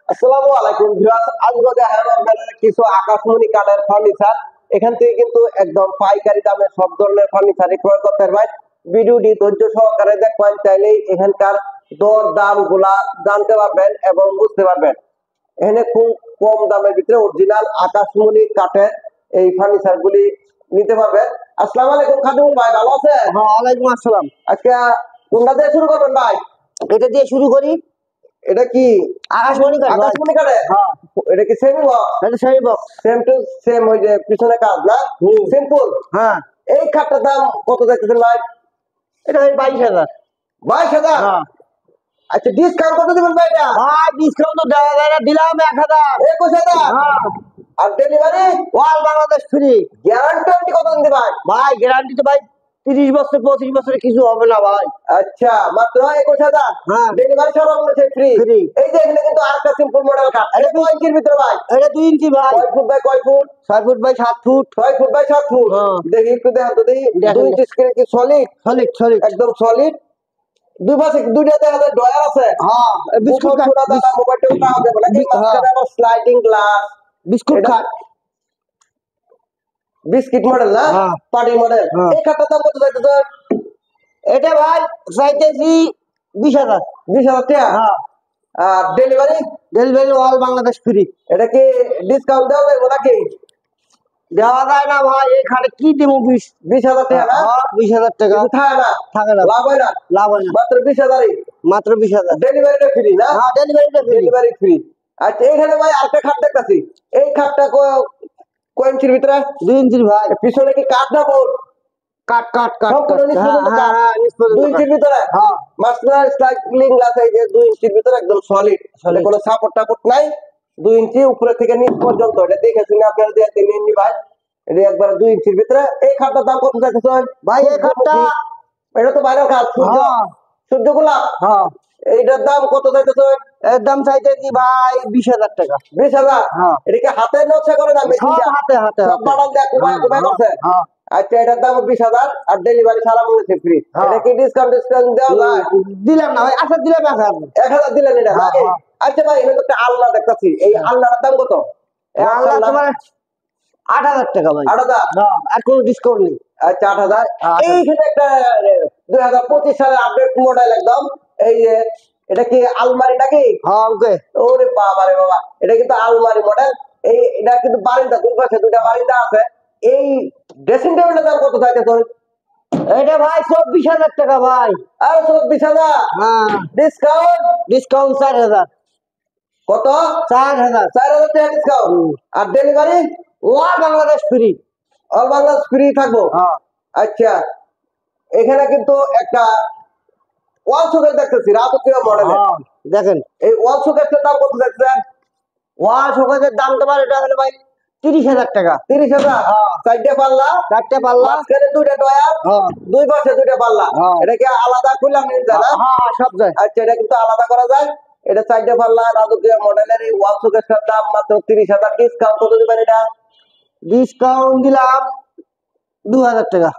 আসসালামু আলাইকুম ভিউয়ার্স, আজকে দেখাবো আপনাদের কিছু আকাশমণি কাঠের ফার্নিচার। এখান থেকে কিন্তু একদম পাইকারি দামে সব ধরনের ফার্নিচার ক্রয় করতে পারবেন। ভিডিওটি ধৈর্য সহকারে দেখবেন, চাইলেই এখানকার দর দাম গুলা জানতে পারবেন এবং বুঝতে পারবেন। এখানে খুব কম দামের ভিতরে অরিজিনাল আকাশমণি কাঠের এই ফার্নিচার গুলি নিতে পারবেন। আসসালামু আলাইকুম খাদিমুল ভাই, ভালো আছেন? হ্যাঁ, ওয়ালাইকুম আসসালাম। আজকে কোনটা দিয়ে শুরু করবেন ভাই? এটা দিয়ে শুরু করি। এটা কি আকাশমণি কাঠ ভাই। আকাশমণি কাঠের? হ্যাঁ, এটা কি সেমি বক্স? এটা সেই বক্স। সেম টু সেম, ওই যে পিছনে কাজ না, সিম্পল। হ্যাঁ, এই খাটটার দাম কত দেখতেছেন ভাই? এটা ওই 22,000। 22,000? হ্যাঁ আচ্ছা, ডিসকাউন্ট কত দিবেন ভাই এটা? ভাই, ডিসকাউন্ট তো দেওয়া যায় না, দিলাম 1,000। 21,000? হ্যাঁ, আর delivery all Bangladesh free. Guarantee কত দিন ভাই? ভাই গ্যারান্টি তো ভাই 30 বছর 25 বছরে কিছু হবে না ভাই। আচ্ছা, মাত্র 21,000? হ্যাঁ, ডেলিভারি সারা বাংলাদেশে ফ্রি। ফ্রি। এই যে এখানে কিন্তু আরেকটা সিম্পল মডেল কাঠ, এটা কয় ইঞ্চির ভিতরে ভাই? এটা 2 ইঞ্চি ভাই। কয় ফুট বাই কয় foot? 6 foot by 7 foot. 6 foot by 7 foot. হ্যাঁ। দেখি একটু দেখেন তো, দেখি দেখেন। 2 ইঞ্চি স্ক্রিন কি সলিড? Solid solid. একদম সলিড। দুই পাশে দুইটা দেখা যায় ড্রয়ার আছে। হ্যাঁ, বিস্কুট কাঠ। মোবাইল টেবিল রাখা যাবে নাকি? মাঝখানে আবার স্লাইডিং গ্লাস। বিস্কুট কাঠ। বিস্কিট মডেল না? হ্যাঁ। Party model. হ্যাঁ। এই খাটটার দাম কত যাইতেছে? এটা ভাই চাইতেছি 20,000। 20,000 টাকা? হ্যাঁ, আর delivery? Delivery all Bangladesh free. এটা কি ডিসকাউন্ট দেওয়া যাবে নাকি? দেওয়া যায় না ভাই, এই খাটে কি দেবো? 20,000 টাকা না? 20,000 টাকা। কিছু থাকে না? থাকে না, লাভ হয় না? লাভ হয় না। মাত্র 20,000-ই? মাত্র 20,000। ডেলিভারিটা ফ্রি না? হ্যাঁ, ডেলিভারিটা ফ্রি। Delivery free. আচ্ছা, এখানে ভাই আরেকটা খাট দেখতেছি। এই খাটটা কয় ইঞ্চির ভিতরে? 2 ইঞ্চির ভাই। পিছনে কি কাঠ না বোর্ড? কাট কাট কাট। সম্পূর্ণ নিচ পর্যন্ত কাঠ। 2 ইঞ্চির ভিতরে? হ্যাঁ। মাস্টার স্লাইডিং গ্লাস, এই যে 2 ইঞ্চির ভিতরে একদম সলিড, কোনো সাপোর্ট টাপোর্ট নাই। 2 ইঞ্চি উপরে থেকে নিচ পর্যন্ত, এটা দেখে শুনে আপনারা দিয়ে নিয়ে ভাই। এটা একবার 2 ইঞ্চির ভিতরে। এই খাটটার দাম কত চাইতেছেন ভাই এই খাটটা? এটা তো বাইরের খাট, হ্যাঁ সূর্য গোলাপ। হ্যাঁ, এইটার দাম কত চাইতেছেন? এর দাম চাইতেছি ভাই 20,000 টাকা। 20,000? হ্যাঁ। এটা কি হাতে নকশা করে না মেশিন সব দিয়ে? হাতে হাতে সব বানান দিয়ে কুবাই কুবাই করছে? হ্যাঁ। আচ্ছা, এটার দাম 20,000 আর ডেলিভারি সারা বাংলাদেশে ফ্রি। হ্যাঁ। এটা কি ডিসকাউন্ট দেওয়া যায়? দিলাম না ভাই, আচ্ছা দিলাম 1,000। 1,000 দিলেন এটা হ্যাঁ, নাকি? হ্যাঁ। আচ্ছা ভাই, এখানে তো একটা আলনা দেখতেছি, এই আলনাটার দাম কত? এই আল্লাহ তোমার 8,000 টাকা ভাই। 8,000? হ্যাঁ, আর কোনো ডিসকাউন্ট নেই। আচ্ছা, 8,000। হ্যাঁ। এইখানে একটা 2025 সালের আপডেট মডেল একদম, এই যে এটা কি আলমারি নাকি? হ্যাঁ ওকে। ওরে বাবা রে বাবা, এটা কিন্তু আলমারি মডেল। এটা কিন্তু বারিন্দা, দুই পাশে দুইটা বারিন্দা আছে। এই ড্রেসিং টেবিলের দাম কত চাইতেছেন? এটা ভাই 24,000 টাকা ভাই। আর 24,000? হ্যাঁ, ডিসকাউন্ট? ডিসকাউন্ট 4,000। কত? 4,000। 4,000 টাকা ডিসকাউন্ট। আর delivery all Bangladesh free. All Bangladesh free থাকবো? হ্যাঁ। আচ্ছা, এখানে কিন্তু একটা ওয়াল শোকেস দেখতেছি, রাজকীয় মডেল। হ্যাঁ, দেখেন এই ওয়াল শোকেসের দাম কত দেখছেন? ওয়াশ শোকেসের দাম তোমার এটা হলো ভাই 30,000 টাকা। 30,000? হ্যাঁ। 4টে পাল্লা, 4টে পাল্লা। মাঝখানে 2টা ডয়ার, হ্যাঁ। দুই পাশে 2টা পাল্লা। হ্যাঁ। এটা কি আলাদা খুললাম নিয়ে যায় না? হ্যাঁ, সব যায়। আচ্ছা, এটা কিন্তু আলাদা করা যায়। এটা 4টে পাল্লা রাজকীয় মডেলের এই ওয়াল শোকেসের দাম মাত্র 30,000। ডিসকাউন্ট কত দিবেন এটা? ডিসকাউন্ট দিলাম 2,000 টাকা।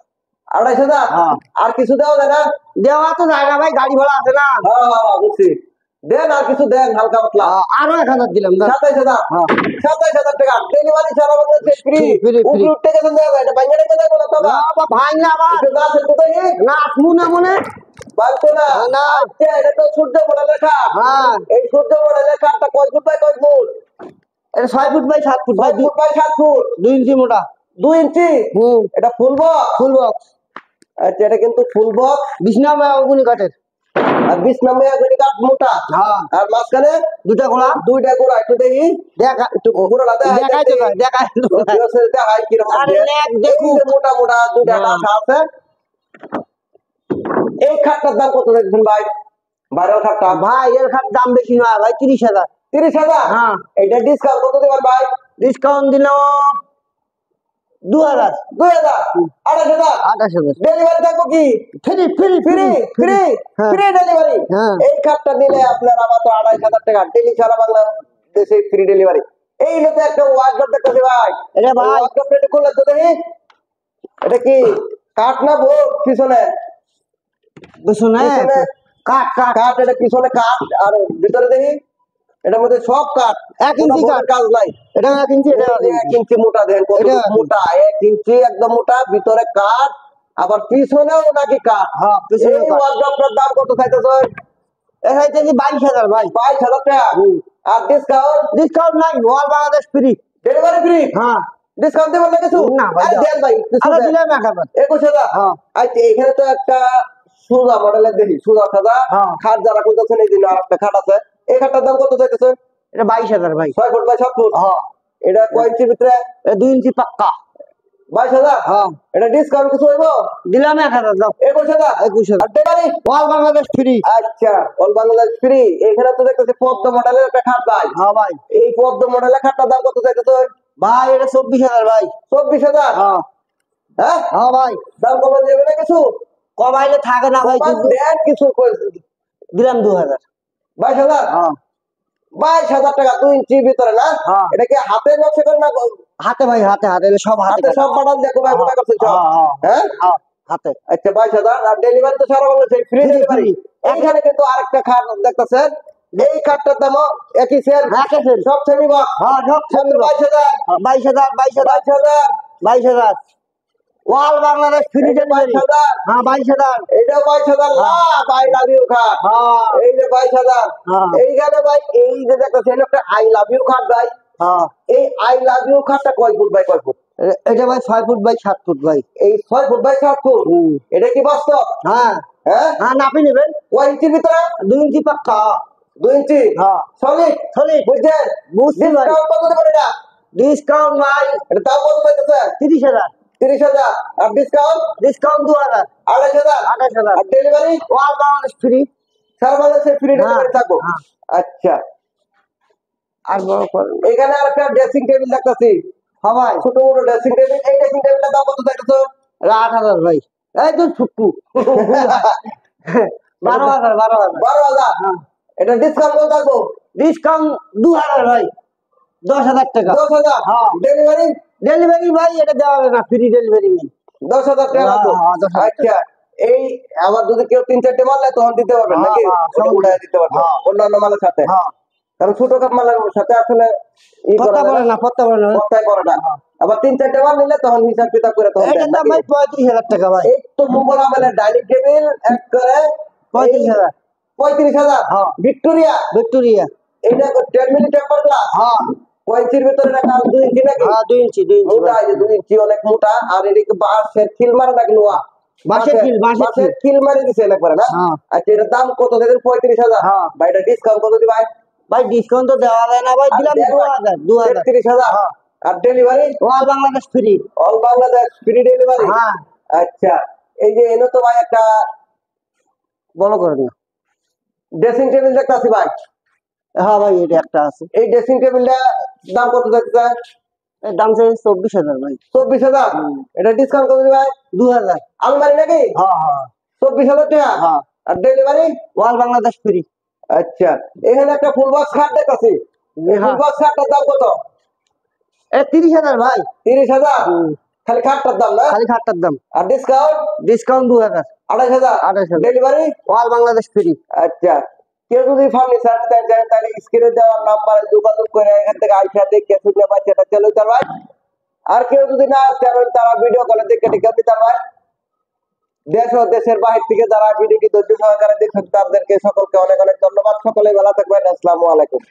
2,500? হ্যাঁ। আর কিছু দেওয়া যায় না? দেওয়া তো যায় না ভাই, গাড়ি ভাড়া আছে না। হ্যাঁ হ্যাঁ হ্যাঁ, বুঝছি। দেন, আর কিছু দেন হালকা পাতলা। আরো 1,000 দিলাম। 27,000? হ্যাঁ। 27,000 টাকা ডেলিভারি সারা বাংলাদেশে ফ্রি। Free, free. উপরে উঠতে গেছেন দেওয়া যায়, এটা বাইরে রেখে দেবো না তো? ভাই না আবার একটু গাছ একটু দেখি। না মনে মনে। পারতো না? না। আচ্ছা, এটা তো সূর্য মডেলের কাঠ। হ্যাঁ, এই সূর্য মডেলের কাঠটা কয় ফুট বাই কয় ফুট? এটা 6 ফুট বাই 7 ফুট ভাই। 6 ফুট বাই 7 ফুট। 2 ইঞ্চি মোটা। 2 ইঞ্চি? হুম। এটা ফুল বক্স? Full box. আচ্ছা, এটা কিন্তু ফুল বক্স। 20 নাম্বার ওগুনি কাঠের। আর 20 নম্বর এগুলি কাঠ মোটা। হ্যাঁ। আর মাঝখানে দুটা গোলা। 2টা গোড়া, একটু দেখি। দেখা একটু গোড়াটা দেখাই তো ভাই, দেখাই তো ভাই। দেখাই কিরকম। আরে নেক দেখুন। মোটা মোটা 2টা ডাঁটা আছে। এই খাটটার দাম কত দেখছেন ভাই? বাইরের খাটটা ভাই এর খাট দাম বেশি নয় ভাই, 30,000। 30,000? হ্যাঁ। এটা ডিসকাউন্ট কত দিবেন ভাই? ডিসকাউন্ট দিল 2,000। 2,000? 2,500? 28,000। ডেলিভারি থাকবো কি? ফ্রি ফ্রি ফ্রি ফ্রি হ্যাঁ। Free delivery. হ্যাঁ। এই খাটটা নিলে আপনারা মাত্র 2,500 টাকা, ডেলি সারা বাংলাদেশে ফ্রি ডেলিভারি। এই হচ্ছে একটা ওয়ার্ডরোব দেখতেছি ভাই। এটা ভাই ওয়ার্ডরোবটা একটু খুললে তো দেখি। এটা কি কাঠ না বোর্ড? পিছনে শুনে পিছনে কাট কাট। কাঠ, এটা পিছনে কাঠ, আর ভিতরে দেখি এটার মধ্যে সব কাঠ, 1 ইঞ্চি কোনো কাঠ। কাজ নাই। এটা 1 ইঞ্চি, এটা 1 1 ইঞ্চি। ইঞ্চি মোটা দেন, কত এটা 1 মোটা, 1 ইঞ্চি একদম মোটা, ভিতরে কাঠ, আবার পিছনেও নাকি কাঠ। হ্যাঁ, পিছনেও এই কাঠ। ওয়ার্ডরোবটার দাম কত চাইতেছেন? এটা হচ্ছে 22,000 ভাই। 22,000 টাকা। আর ডিসকাউন্ট? ডিসকাউন্ট নাই, all Bangladesh free. Delivery free? হ্যাঁ। ডিসকাউন্ট দেবেন না কিছু? না ভাই, আরে দেন ভাই, কিছু আরে দেন। দিলাম 1,000। 21,000? হ্যাঁ। আচ্ছা, এখানে তো একটা সুজা মডেলের দেখি, সুজা সাদা হ্যাঁ। খাট যারা খুঁজতেছেন, এই জন্য আরেকটা খাট আছে। এই খাটটার দাম কত চাইতেছেন? এটা 22,000 ভাই। 6 ফুট বাই 7 ফুট? হ্যাঁ। এটা কয় ইঞ্চির ভিতরে? 2 ইঞ্চি পাক্কা। 22,000? হ্যাঁ। এটা ডিসকাউন্ট কিছু হইব? দিলাম 1,000 দাও। 21,000? 21,000। আর ডেলিভারি? All Bangladesh free. আচ্ছা, অল বাংলাদেশ ফ্রি। এখানে তো দেখতেছি পদ্ম মডেলের একটা খাট ভাই। হ্যাঁ ভাই। এই পদ্ম মডেলের খাটটার দাম কত চাইতেছেন? ভাই এটা 24,000 ভাই। 24,000? হ্যাঁ। হ্যাঁ, হ্যাঁ ভাই, দাম কমে যাবে না কিছু? কমাইলে থাকে না ভাই, কমান কিন্তু দেন কিছু দিলাম 2,000। 22,000? হ্যাঁ। 22,000 টাকা 2 ইঞ্চির ভিতরে না? হ্যাঁ। এটা কি হাতে নকশা করে না? হাতে ভাই, হাতে হাতে এগুলো সব হাতে হাতে কাটা। সব বাটন দেখো ভাই, কোথায় করছেন সব? হ্যাঁ, হ্যাঁ, হ্যাঁ, হাতে। আচ্ছা 22,000। আর ডেলিভারি তো সারা বাংলাদেশে ফ্রি Free, ডেলিভারি। free। এখানে কিন্তু আরেকটা খাট দেখতেছেন, এই খাটটার দামও একই সেম, একই same। সব সেমি বক্স। হ্যাঁ, সব মাত্র 22,000। 22,000, 22,000, 22,000। 22,000। All Bangladesh free delivery. 22,000। হ্যাঁ, 22,000। এইটাও 22,000 লাভ, আই লাভ ইউ খাট। হ্যাঁ, এই যে 22,000। হ্যাঁ। এইখানে ভাই এই যে দেখতেছেন একটা আই লাভ ইউ খাট ভাই। হ্যাঁ। এই আই লাভ ইউ খাটটা কয় ফুট বাই কয় ফুট? এটা ভাই 6 ফুট বাই 7 ফুট ভাই। এই 6 ফুট বাই 7 ফুট। হুম। এটা কি বাস্তব? হ্যাঁ, হ্যাঁ, হ্যাঁ, নাপি নেবেন। কয় ইঞ্চির ভিতরে? 2 ইঞ্চি পাক্কা। 2 ইঞ্চি? হ্যাঁ। সলিড? Solid। বুঝছেন? বুঝছি ভাই। ডিসকাউন্ট কত দেবেন এটা? ডিসকাউন্ট ভাই এটা দাম কত পাইতেছে? 30,000। 30,000। আর ডিসকাউন্ট? ডিসকাউন্ট 2,000। 2,500। 28,000। আর ডেলিভারি? All Bangladesh free. সারা বাংলাদেশে ফ্রি ডেলিভারি থাকবো? হ্যাঁ। আচ্ছা, আর বড় করেন। এখানে আরেকটা ড্রেসিং টেবিল দেখতেছি, হ্যাঁ ভাই, ছোট মোটো ড্রেসিং টেবিল। এই ড্রেসিং টেবিলটার দাম কত চাইতেছো? 8,000 ভাই। এই তো ছুট্টু। 12,000, 12,000। 12,000। হ্যাঁ। এটা ডিসকাউন্ট কত থাকবো? ডিসকাউন্ট 2,000 ভাই। 10,000 টাকা। 10,000। হ্যাঁ। ডেলিভারি? ডেলিভারি ভাই এটা দেওয়া হবে না, ফ্রি ডেলিভারি নেই। 10,000 টাকা হ্যাঁ, লাগবে। হ্যাঁ, 10,000 আচ্ছা, এই আবার যদি কেউ 3-4টে মাল নেয় তখন দিতে পারবেন হ্যাঁ, নাকি? হ্যাঁ, ওটা সব উঠায় দিতে পারবেন হ্যাঁ। অন্যান্য মালের সাথে? হ্যাঁ। কারণ ছোট কাপ মালের সাথে আসলে পত্তা পড়ে না, পত্তা পড়ে না। পড়তায় পড়ে না। আবার 3-4টে মাল নিলে তখন হিসাব কিতাব করে তখন দেন এটার দাম নাকি? ভাই 35,000 টাকা ভাই। এই তো মোগল আমলের ডাইনিং টেবিল এক করে 35,000। 35,000। হ্যাঁ। ভিক্টোরিয়া? ভিক্টোরিয়া। এটা 10 মিলি টেম্পার গ্লাস? হ্যাঁ, কয় ইঞ্চির ভিতরে রাখা? 2 ইঞ্চি নাকি? হ্যাঁ, 2 ইঞ্চি, 2 ইঞ্চি মোটা, ভাই। এই যে 2 ইঞ্চি অনেক মোটা। আর এদিকে বাঁশের খিল মারা নাকি লোহা? বাঁশের খিল, বাঁশের বাঁশের খিল মারি দিছে একবারে না? হ্যাঁ। আচ্ছা, এটার দাম কত দেবেন? 35,000। হ্যাঁ। ভাই এটা ডিসকাউন্ট কত দিবাই? ভাই ডিসকাউন্ট তো দেওয়া যায় না ভাই, দিলাম 2,000, 2,000। 33,000। হ্যাঁ। আর delivery? All Bangladesh free. All Bangladesh free delivery? হ্যাঁ। আচ্ছা, এই যে এনে তো ভাই একটা বড় করেন না। ড্রেসিং টেবিল দেখতেছি ভাই। হ্যাঁ ভাই, এটা একটা আছে। এই ড্রেসিং টেবিলটা দাম কত যাচ্ছে? এর দাম চাই 24,000 ভাই। 24,000। এটা ডিসকাউন্ট কত দিবাই? 2,000। আলমারি নাকি? হ্যাঁ, হ্যাঁ, 24,000 টাকা। হ্যাঁ। আর ডেলিভারি? All Bangladesh free. আচ্ছা, এখানে একটা ফুল বক্স খাট দেখতেছি। এই ফুল বক্স খাটটার দাম কত? এ 30,000 ভাই। 30,000। খালি খাটটার দাম না? খালি খাটটার দাম। আর discount? Discount 2,000। 2,500। 2,500। Delivery? All Bangladesh free. আচ্ছা, কেউ যদি ফার্নিচার নিতে চান তাহলে স্ক্রিনে দেওয়া নাম্বারে যোগাযোগ করে এখান থেকে আইসা দেখে শুনে বাচ্চাটা চলে যেতে পারবেন। আর কেউ যদি না আসতে পারেন তারা ভিডিও কলে দেখে নিতে পারবেন। দেশ ও দেশের বাহির থেকে যারা ভিডিওটি ধৈর্য সহকারে দেখছেন তাদেরকে সকলকে অনেক অনেক ধন্যবাদ। সকলে ভালো থাকবেন। আসসালামু আলাইকুম।